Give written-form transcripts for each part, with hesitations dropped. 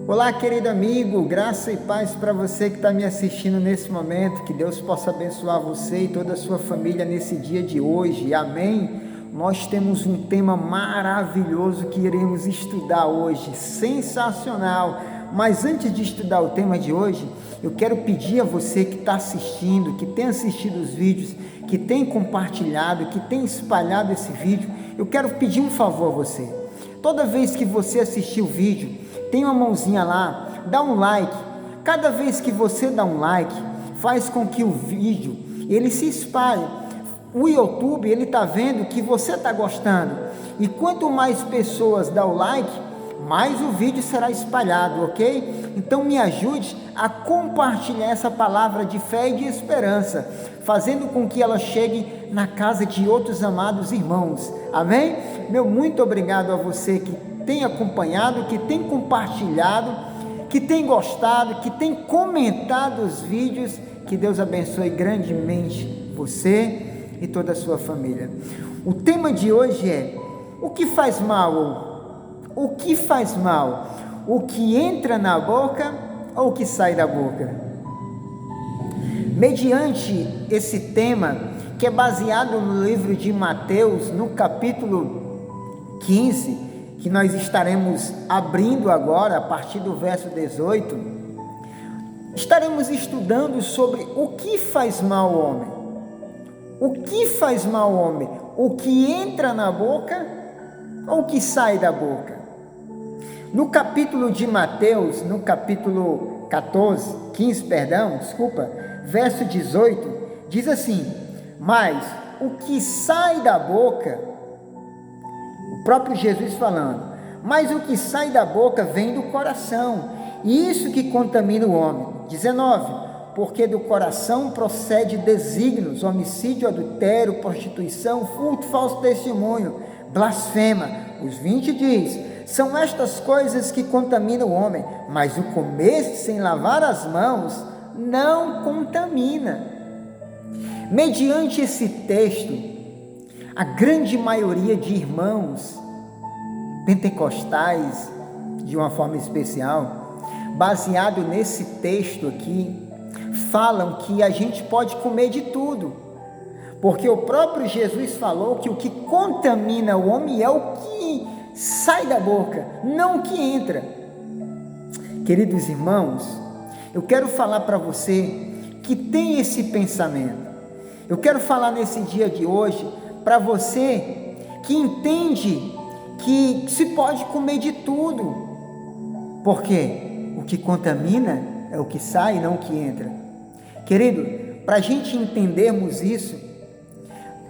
Olá, querido amigo, graça e paz para você que está me assistindo nesse momento, que Deus possa abençoar você e toda a sua família nesse dia de hoje, amém? Nós temos um tema maravilhoso que iremos estudar hoje, sensacional, mas antes de estudar o tema de hoje, eu quero pedir a você que está assistindo, que tem assistido os vídeos, que tem compartilhado, que tem espalhado esse vídeo, eu quero pedir um favor a você. Toda vez que você assistir o vídeo, tem uma mãozinha lá, dá um like. Cada vez que você dá um like, faz com que o vídeo ele se espalhe. O YouTube ele está vendo que você está gostando, e quanto mais pessoas dá o like, mais o vídeo será espalhado, ok? Então me ajude a compartilhar essa palavra de fé e de esperança, fazendo com que ela chegue na casa de outros amados irmãos, amém? Meu muito obrigado a você que tem acompanhado, que tem compartilhado, que tem gostado, que tem comentado os vídeos. Que Deus abençoe grandemente você e toda a sua família. O tema de hoje é: o que faz mal? O que faz mal? O que entra na boca ou o que sai da boca? Mediante esse tema, que é baseado no livro de Mateus, no capítulo 15, que nós estaremos abrindo agora, a partir do verso 18, estaremos estudando sobre o que faz mal ao homem. O que faz mal ao homem? O que entra na boca ou o que sai da boca? No capítulo de Mateus, no capítulo 15, verso 18, diz assim: mas o que sai da boca, o próprio Jesus falando, mas o que sai da boca vem do coração, e isso que contamina o homem. 19, porque do coração procede desígnios, homicídio, adultério, prostituição, furto, falso testemunho, blasfema. Os 20 diz: são estas coisas que contaminam o homem, mas o comer sem lavar as mãos não contamina. Mediante esse texto, a grande maioria de irmãos pentecostais, de uma forma especial, baseado nesse texto aqui, falam que a gente pode comer de tudo, porque o próprio Jesus falou que o que contamina o homem é o que sai da boca, não o que entra. Queridos irmãos, eu quero falar para você que tem esse pensamento. Eu quero falar nesse dia de hoje para você que entende que se pode comer de tudo, porque o que contamina é o que sai, não o que entra. Querido, para a gente entendermos isso,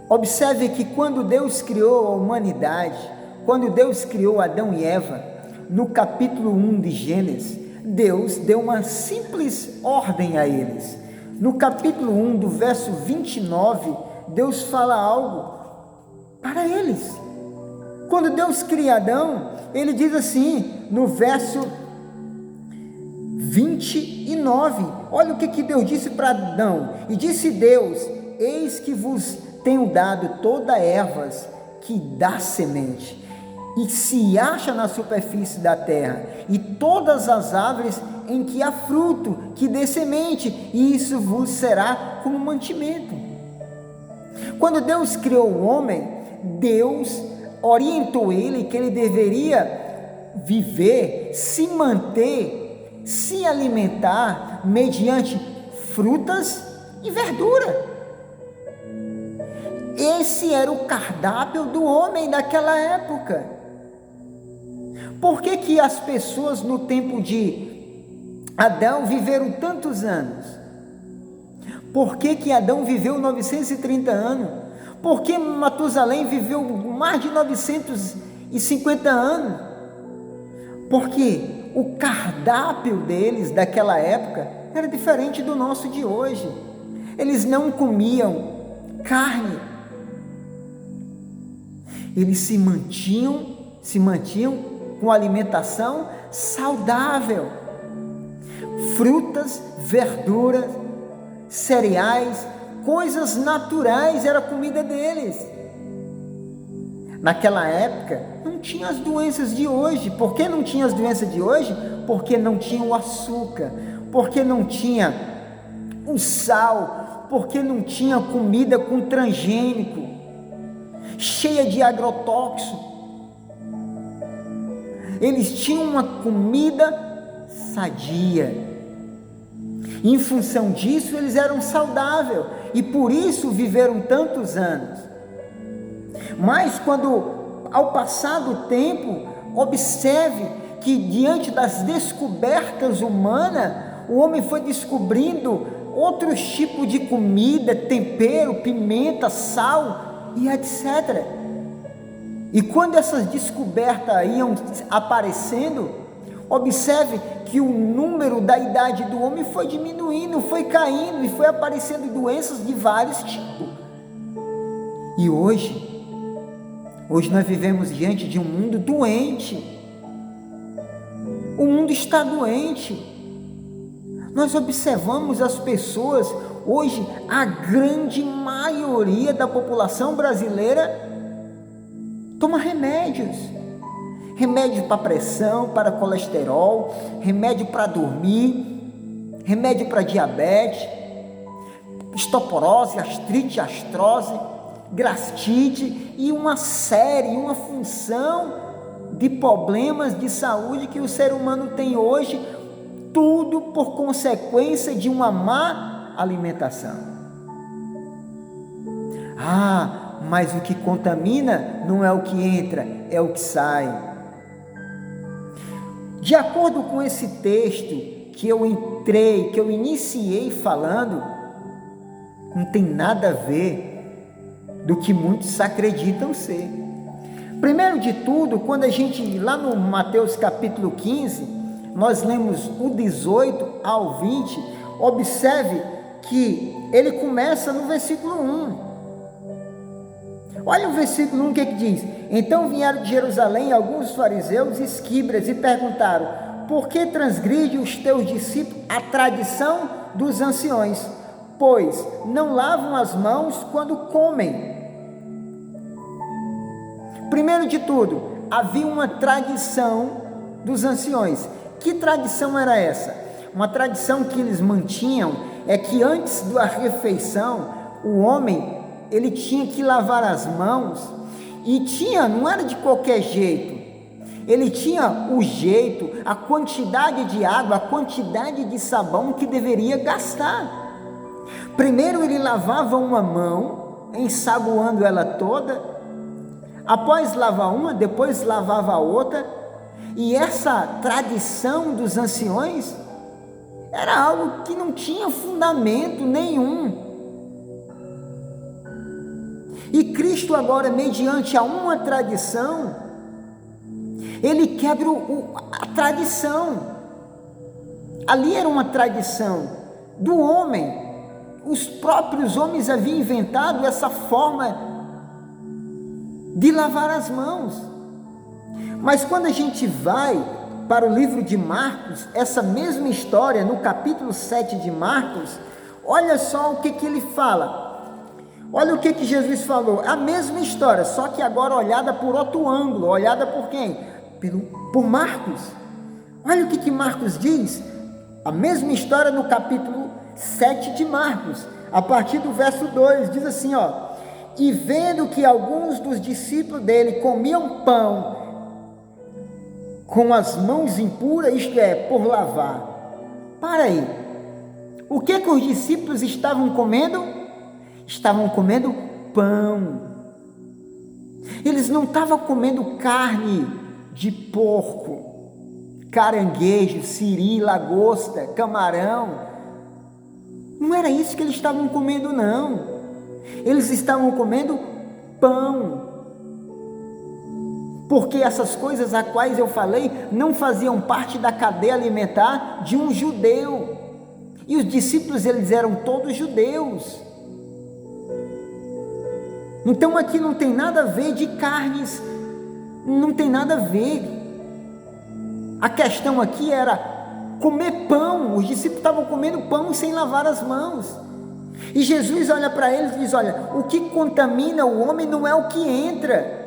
observe que quando Deus criou a humanidade, quando Deus criou Adão e Eva, no capítulo 1 de Gênesis, Deus deu uma simples ordem a eles. No capítulo 1, do verso 29, Deus fala algo para eles. Quando Deus cria Adão, ele diz assim, no verso 29, olha o que Deus disse para Adão: e disse Deus, eis que vos tenho dado toda ervas que dá semente, e se acha na superfície da terra, e todas as árvores em que há fruto, que dê semente, e isso vos será como mantimento. Quando Deus criou o homem, Deus orientou ele que ele deveria viver, se manter, se alimentar mediante frutas e verdura. Esse era o cardápio do homem daquela época. Por que as pessoas no tempo de Adão viveram tantos anos? Por que Adão viveu 930 anos? Por que Matusalém viveu mais de 950 anos? Porque o cardápio deles daquela época era diferente do nosso de hoje. Eles não comiam carne. Eles se mantinham com alimentação saudável. Frutas, verduras, cereais, coisas naturais era a comida deles. Naquela época não tinha as doenças de hoje. Por que não tinha as doenças de hoje? Porque não tinha o açúcar, porque não tinha o sal, porque não tinha comida com transgênico, cheia de agrotóxico. Eles tinham uma comida sadia. Em função disso, eles eram saudáveis e por isso viveram tantos anos. Mas quando, ao passar do tempo, observe que diante das descobertas humanas, o homem foi descobrindo outros tipos de comida, tempero, pimenta, sal e etc. E quando essas descobertas iam aparecendo, observe que o número da idade do homem foi diminuindo, foi caindo e foi aparecendo doenças de vários tipos. E hoje nós vivemos diante de um mundo doente. O mundo está doente. Nós observamos as pessoas, hoje a grande maioria da população brasileira toma remédios. Remédio para pressão, para colesterol, remédio para dormir, remédio para diabetes, osteoporose, artrite, artrose, gastrite e uma função de problemas de saúde que o ser humano tem hoje, tudo por consequência de uma má alimentação. Mas o que contamina não é o que entra, é o que sai. De acordo com esse texto que eu iniciei falando, não tem nada a ver do que muitos acreditam ser. Primeiro de tudo, quando a gente, lá no Mateus capítulo 15, nós lemos o 18 ao 20, observe que ele começa no versículo 1. Olha o versículo 1, o que diz? Então vieram de Jerusalém alguns fariseus e escribas e perguntaram: por que transgride os teus discípulos a tradição dos anciões? Pois não lavam as mãos quando comem. Primeiro de tudo, havia uma tradição dos anciões. Que tradição era essa? Uma tradição que eles mantinham é que antes da refeição, o homem ele tinha que lavar as mãos, e não era de qualquer jeito, ele tinha o jeito, a quantidade de água, a quantidade de sabão que deveria gastar. Primeiro ele lavava uma mão, ensaboando ela toda, após lavar uma, depois lavava a outra, e essa tradição dos anciões era algo que não tinha fundamento nenhum. E Cristo agora, mediante a uma tradição, ele quebra a tradição. Ali era uma tradição do homem. Os próprios homens haviam inventado essa forma de lavar as mãos. Mas quando a gente vai para o livro de Marcos, essa mesma história, no capítulo 7 de Marcos, olha só o que ele fala. Olha o que Jesus falou, a mesma história, só que agora olhada por outro ângulo, olhada por quem? Por Marcos. Olha o que Marcos diz, a mesma história no capítulo 7 de Marcos, a partir do verso 2, diz assim, e vendo que alguns dos discípulos dele comiam pão com as mãos impuras, isto é, por lavar. Para aí, o que os discípulos estavam comendo? Estavam comendo pão. Eles não estavam comendo carne de porco, caranguejo, siri, lagosta, camarão. Não era isso que eles estavam comendo, não. Eles estavam comendo pão. Porque essas coisas a quais eu falei não faziam parte da cadeia alimentar de um judeu. E os discípulos, eles eram todos judeus. Então aqui não tem nada a ver de carnes, não tem nada a ver. A questão aqui era comer pão. Os discípulos estavam comendo pão sem lavar as mãos. E Jesus olha para eles e diz: olha, o que contamina o homem não é o que entra,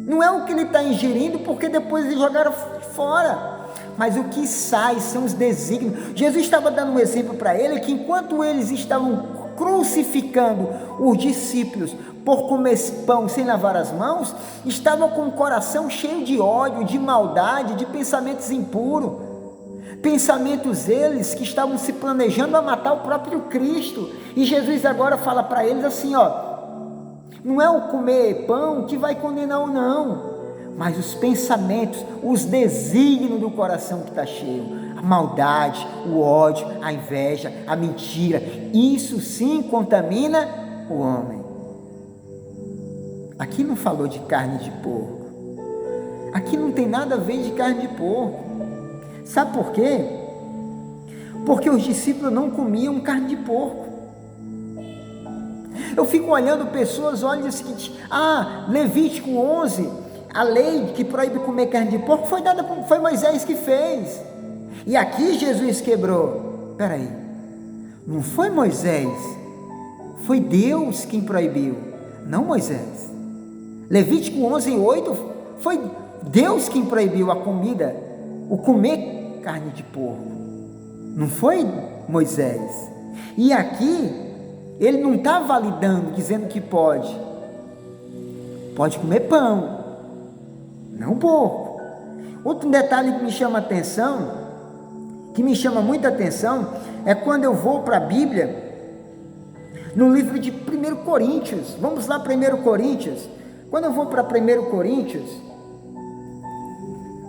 Não é o que ele está ingerindo, porque depois eles jogaram fora, mas o que sai são os desígnios. Jesus estava dando um exemplo para ele, que enquanto eles estavam crucificando os discípulos por comer pão sem lavar as mãos, estavam com o coração cheio de ódio, de maldade, de pensamentos impuros, pensamentos eles que estavam se planejando a matar o próprio Cristo. E Jesus agora fala para eles assim, não é o comer pão que vai condenar ou não, mas os pensamentos, os desígnios do coração que está cheio, a maldade, o ódio, a inveja, a mentira, isso sim contamina o homem. Aqui não falou de carne de porco, aqui não tem nada a ver de carne de porco. Sabe por quê? Porque os discípulos não comiam carne de porco. Eu fico olhando pessoas, olham o seguinte, Levítico 11, a lei que proíbe comer carne de porco foi Moisés que fez, e aqui Jesus quebrou. Peraí, não foi Moisés, foi Deus quem proibiu, não Moisés. Levítico 11:8 foi Deus quem proibiu a comida, o comer carne de porco, não foi Moisés. E aqui ele não está validando, dizendo que pode comer pão, não porco. Outro detalhe que me chama atenção, que me chama muita atenção, é quando eu vou para a Bíblia, no livro de 1 Coríntios, vamos lá, 1 Coríntios, quando eu vou para 1 Coríntios,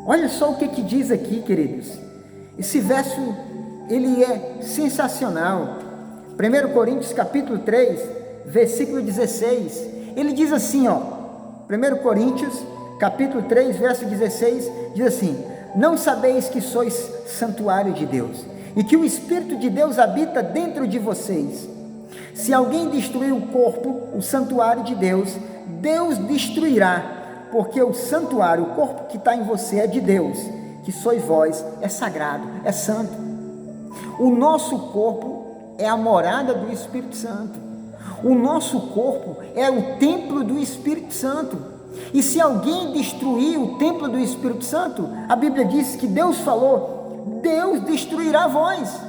olha só o que diz aqui, queridos, esse verso, ele é sensacional. 1 Coríntios capítulo 3, versículo 16, ele diz assim, 1 Coríntios capítulo 3, verso 16, diz assim: não sabeis que sois santuário de Deus, e que o Espírito de Deus habita dentro de vocês? Se alguém destruir o corpo, o santuário de Deus, Deus destruirá, porque o santuário, o corpo que está em você é de Deus, que sois vós, é sagrado, é santo. O nosso corpo é a morada do Espírito Santo, o nosso corpo é o templo do Espírito Santo, e se alguém destruir o templo do Espírito Santo, a Bíblia diz que Deus falou, Deus destruirá vós.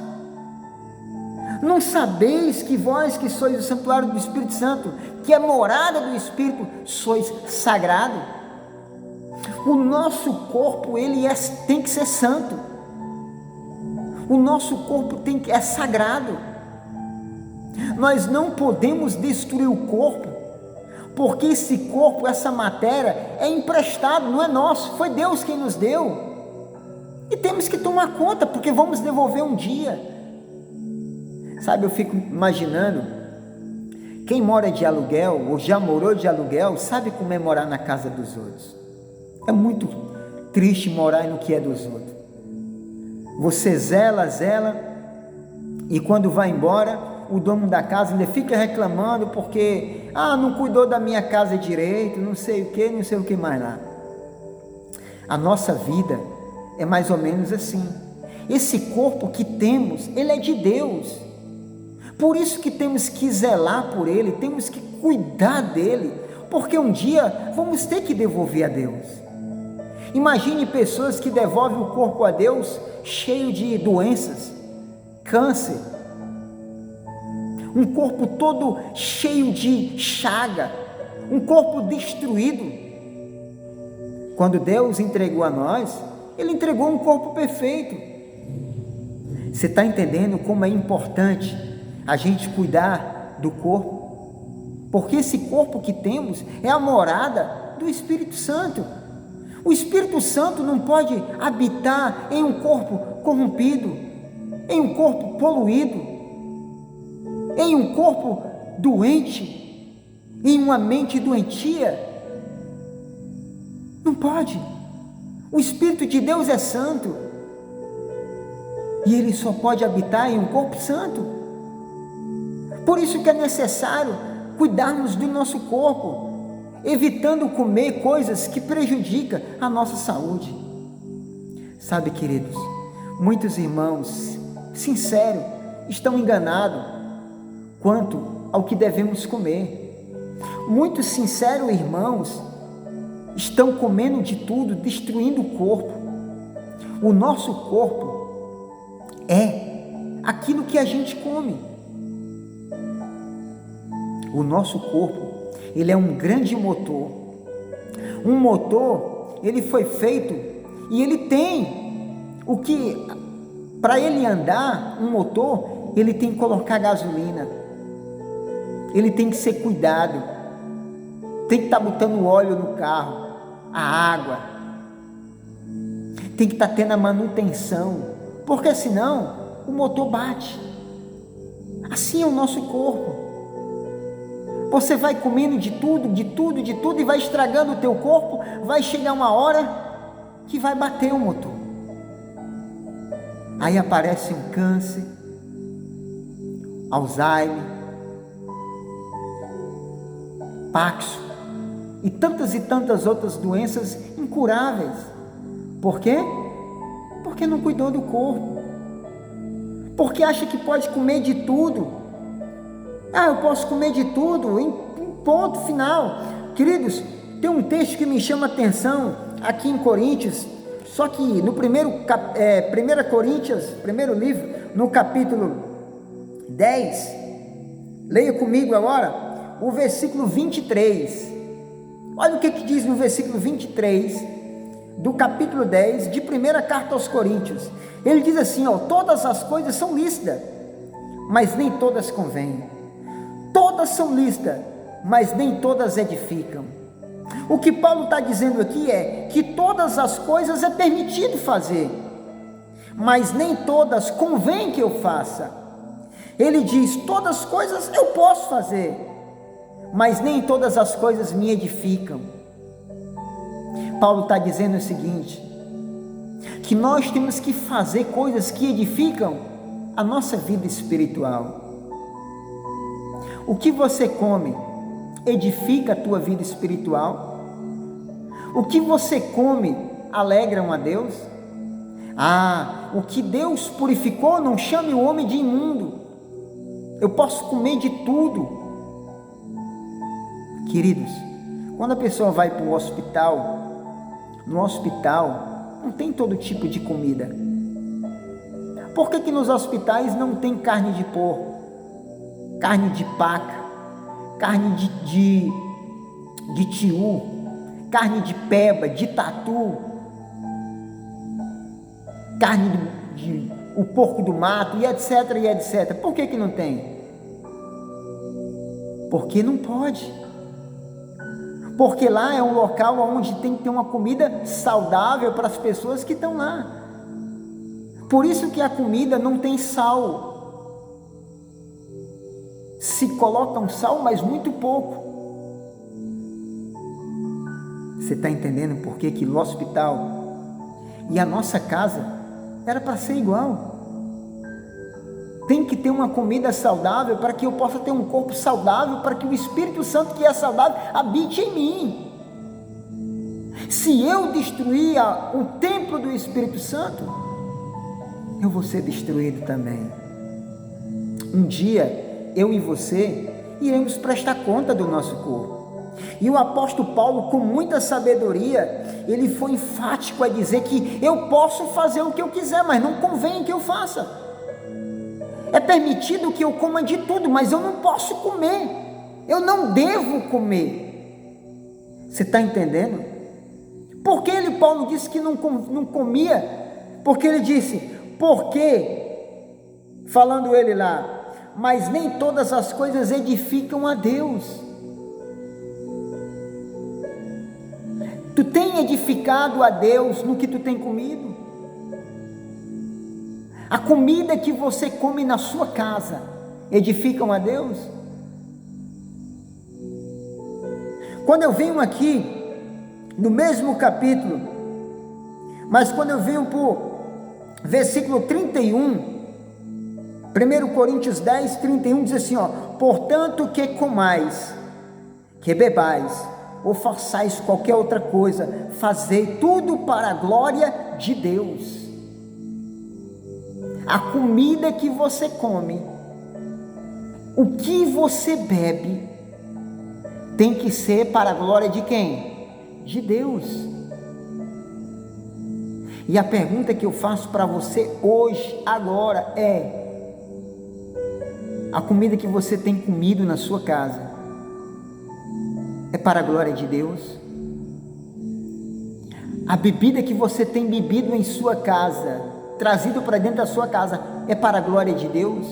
Não sabeis que vós que sois o santuário do Espírito Santo, que é morada do Espírito, sois sagrado? O nosso corpo, tem que ser santo, o nosso corpo é sagrado. Nós não podemos destruir o corpo, porque esse corpo, essa matéria é emprestado, não é nosso, foi Deus quem nos deu, e temos que tomar conta, porque vamos devolver um dia. Sabe, eu fico imaginando, quem mora de aluguel, ou já morou de aluguel, sabe como é morar na casa dos outros. É muito triste morar no que é dos outros. Você zela, e quando vai embora, o dono da casa ainda fica reclamando, porque, não cuidou da minha casa direito, não sei o que mais lá. A nossa vida é mais ou menos assim. Esse corpo que temos, ele é de Deus, por isso que temos que zelar por ele, temos que cuidar dele, porque um dia vamos ter que devolver a Deus. Imagine pessoas que devolvem o corpo a Deus cheio de doenças, câncer, um corpo todo cheio de chaga, um corpo destruído. Quando Deus entregou a nós, Ele entregou um corpo perfeito. Você está entendendo como é importante a gente cuidar do corpo? Porque esse corpo que temos é a morada do Espírito Santo. O Espírito Santo não pode habitar em um corpo corrompido, em um corpo poluído, em um corpo doente, em uma mente doentia. Não pode. O Espírito de Deus é santo, e Ele só pode habitar em um corpo santo. Por isso que é necessário cuidarmos do nosso corpo, evitando comer coisas que prejudicam a nossa saúde. Sabe, queridos, muitos irmãos, sinceros, estão enganados quanto ao que devemos comer. Muitos sinceros irmãos estão comendo de tudo, destruindo o corpo. O nosso corpo é aquilo que a gente come. O nosso corpo, ele é um grande motor. Um motor, ele foi feito e ele tem o que, para ele andar, um motor, ele tem que colocar gasolina, ele tem que ser cuidado, tem que estar botando óleo no carro, a água, tem que estar tendo a manutenção, porque senão o motor bate. Assim é o nosso corpo. Você vai comendo de tudo e vai estragando o teu corpo, vai chegar uma hora que vai bater o motor. Aí aparece um câncer, Alzheimer, Parkinson e tantas outras doenças incuráveis. Por quê? Porque não cuidou do corpo. Porque acha que pode comer de tudo. Eu posso comer de tudo, em ponto final. Queridos, tem um texto que me chama a atenção aqui em Coríntios, só que no 1 Coríntios, primeiro livro, no capítulo 10, leia comigo agora, o versículo 23. Olha o que diz no versículo 23, do capítulo 10, de primeira carta aos Coríntios. Ele diz assim, todas as coisas são lícitas, mas nem todas convêm. Todas são lícitas, mas nem todas edificam. O que Paulo está dizendo aqui é que todas as coisas é permitido fazer, mas nem todas convém que eu faça. Ele diz, todas as coisas eu posso fazer, mas nem todas as coisas me edificam. Paulo está dizendo o seguinte, que nós temos que fazer coisas que edificam a nossa vida espiritual. O que você come edifica a tua vida espiritual? O que você come alegram a Deus? O que Deus purificou, não chame o homem de imundo. Eu posso comer de tudo. Queridos, quando a pessoa vai para o hospital, no hospital não tem todo tipo de comida. Por que nos hospitais não tem carne de porco, carne de paca, carne de tiu, carne de peba, de tatu, carne de o porco do mato e etc, e etc. Por que não tem? Porque não pode. Porque lá é um local onde tem que ter uma comida saudável para as pessoas que estão lá. Por isso que a comida não tem sal. Se coloca um sal, mas muito pouco. Você está entendendo por que o hospital e a nossa casa era para ser igual? Tem que ter uma comida saudável para que eu possa ter um corpo saudável, para que o Espírito Santo, que é saudável, habite em mim. Se eu destruir o templo do Espírito Santo, eu vou ser destruído também. Um dia, eu e você iremos prestar conta do nosso corpo. E o apóstolo Paulo, com muita sabedoria, ele foi enfático a dizer que eu posso fazer o que eu quiser, mas não convém que eu faça. É permitido que eu coma de tudo, mas eu não posso comer, eu não devo comer. Você está entendendo? Por que Paulo disse que não comia? Porque ele disse, falando ele lá, mas nem todas as coisas edificam a Deus. Tu tem edificado a Deus no que tu tem comido? A comida que você come na sua casa edificam a Deus? Quando eu venho aqui, no mesmo capítulo, mas quando eu venho para o versículo 31, 1 Coríntios 10, 31, diz assim, portanto que comais, que bebais, ou façais qualquer outra coisa, fazei tudo para a glória de Deus. A comida que você come, o que você bebe, tem que ser para a glória de quem? de Deus. E a pergunta que eu faço para você hoje, agora, é: a comida que você tem comido na sua casa é para a glória de Deus? A bebida que você tem bebido em sua casa, trazido para dentro da sua casa, é para a glória de Deus?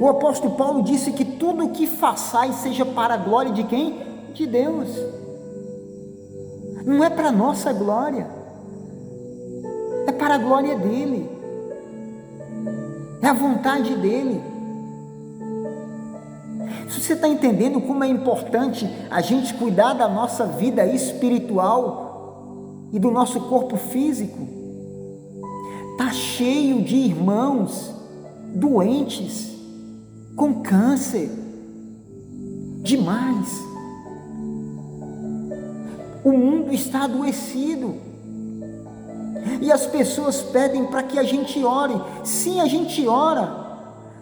O apóstolo Paulo disse que tudo o que façais seja para a glória de quem? De Deus. Não é para a nossa glória, é para a glória dele, é a vontade dele. Se você está entendendo como é importante a gente cuidar da nossa vida espiritual e do nosso corpo físico, está cheio de irmãos doentes, com câncer, demais. O mundo está adoecido e as pessoas pedem para que a gente ore. Sim, a gente ora,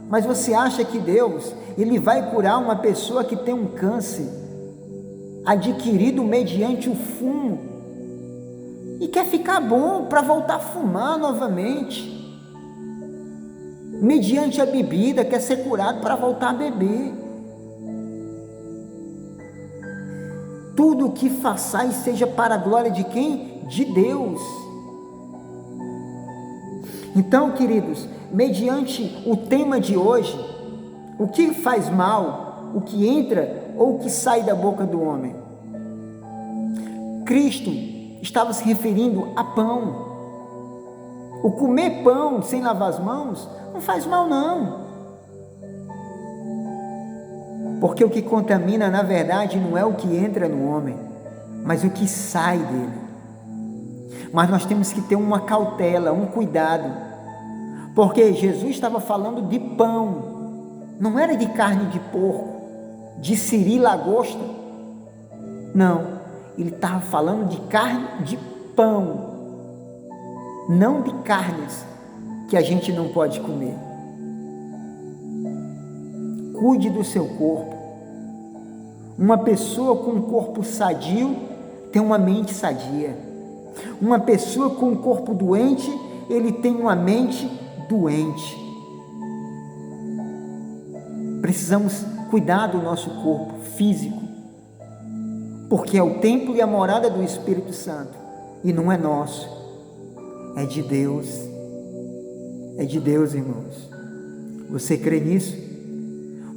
mas você acha que Deus, Ele vai curar uma pessoa que tem um câncer adquirido mediante o fumo e quer ficar bom para voltar a fumar novamente? Mediante a bebida, quer ser curado para voltar a beber. Tudo o que façais seja para a glória de quem? De Deus. Então, queridos, mediante o tema de hoje, o que faz mal, o que entra ou o que sai da boca do homem? Cristo estava se referindo a pão. O comer pão sem lavar as mãos não faz mal, não. Porque o que contamina, na verdade, não é o que entra no homem, mas o que sai dele. Mas nós temos que ter uma cautela, um cuidado, porque Jesus estava falando de pão, não era de carne de porco, de siri, lagosta, não, ele estava falando de carne de pão, não de carnes que a gente não pode comer. Cuide do seu corpo. Uma pessoa com um corpo sadio tem uma mente sadia. Uma pessoa com um corpo doente, ele tem uma mente doente. Precisamos cuidar do nosso corpo físico, porque é o templo e a morada do Espírito Santo, e não é nosso, é de Deus. É de Deus, irmãos. Você crê nisso?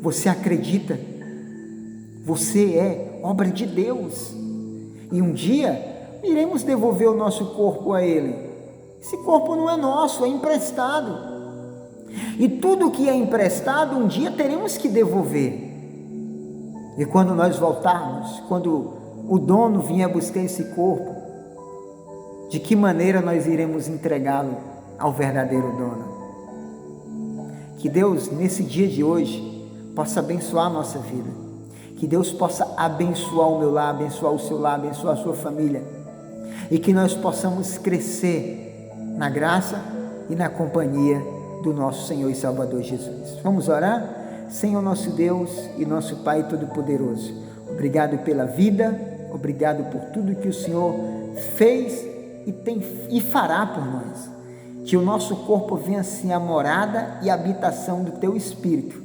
Você acredita? Você é obra de Deus, e um dia iremos devolver o nosso corpo a Ele. Esse corpo não é nosso, é emprestado, e tudo que é emprestado um dia teremos que devolver. E quando nós voltarmos, quando o dono vier buscar esse corpo, de que maneira nós iremos entregá-lo ao verdadeiro dono? Que Deus, nesse dia de hoje, possa abençoar a nossa vida. Que Deus possa abençoar o meu lar, abençoar o seu lar, abençoar a sua família. E que nós possamos crescer na graça e na companhia do nosso Senhor e Salvador Jesus. Vamos orar? Senhor nosso Deus e nosso Pai Todo-Poderoso, obrigado pela vida, obrigado por tudo que o Senhor fez e fará por nós. Que o nosso corpo venha ser a morada e a habitação do Teu Espírito.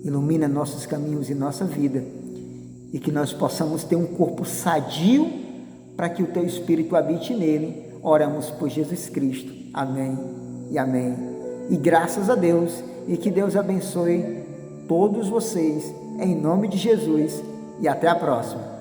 Ilumina nossos caminhos e nossa vida, e que nós possamos ter um corpo sadio para que o Teu Espírito habite nele. Oramos por Jesus Cristo. Amém e amém. E graças a Deus, e que Deus abençoe todos vocês, em nome de Jesus, e até a próxima.